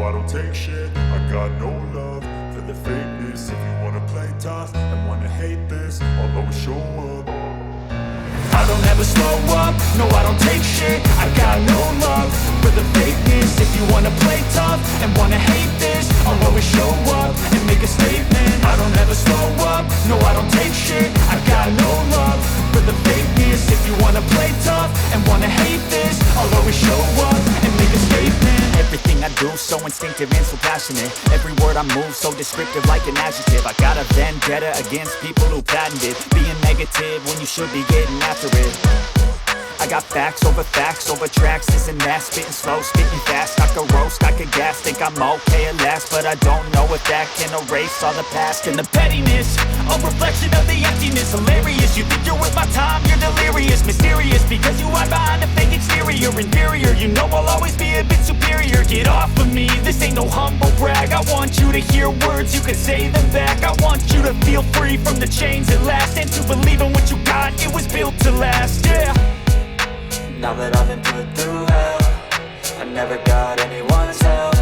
I don't take shit. I got no love for the fakeness. If you wanna play tough and wanna hate this, I'll always show up. I don't ever slow up, no I don't take shit. I got no love for the fakeness. If you wanna play tough and wanna hate this, I'll always show up and make a statement. I don't ever slow up, no I don't take shit. I got no love for the fakeness. If you wanna play tough and wanna hate this, I'll always show up and make a statement. Everything I do so instinctive and so passionate. Every word I move so descriptive like an adjective. I got a vendetta against people who patented being negative when you should be getting after it. I got facts over tracks, this and that. Spitting slow, spitting fast, I could roast, I could gas. Think I'm okay at last, but I don't know if that can erase all the past. And the pettiness, a reflection of the emptiness. Hilarious, you think you're worth my time, you're delirious. Mysterious, because you hide behind a fake exterior. Inferior, you know I'll always be a bit superior. Get off of me, this ain't no humble brag. I want you to hear words, you can say them back. I want you to feel free from the chains at last, and to believe in what you got, it was built to last, yeah. Now that I've been put through hell, I never got anyone's help.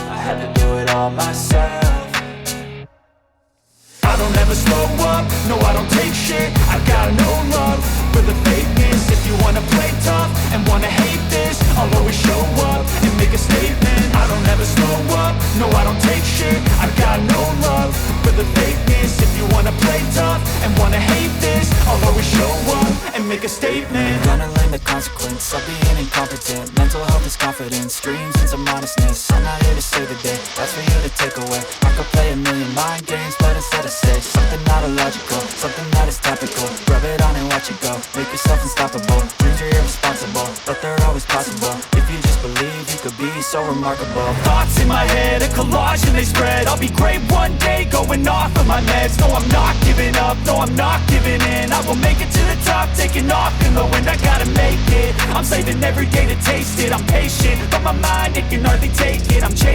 I had to do it all myself. I don't ever slow up, no I don't take shit. I got no love for the fakeness. If you wanna play tough and wanna hate this, I'll always show up and make a statement. I don't ever slow up, no I don't take shit. I got no love for the fakeness. If you wanna play tough and wanna hate this, I'll always show up and make a statement. Gonna learn the consequence of being incompetent. Mental health is confidence, dreams and some honestness. I'm not here to save the day, that's for you to take away. I could play a million mind games, but instead I say something not illogical, something that is topical. Rub it on and watch it go, make yourself unstoppable. Dreams are irresponsible, but they're always possible. If you just believe, you could be so remarkable. Thoughts in my head, a collage and they spread. I'll be great one day, going off of my meds. No, I'm not giving up, no, I'm not giving in. I will make it to the top, taking off in the wind. I gotta make it, I'm saving every day to taste it. I'm patient, but my mind, it can hardly take it. I'm chasing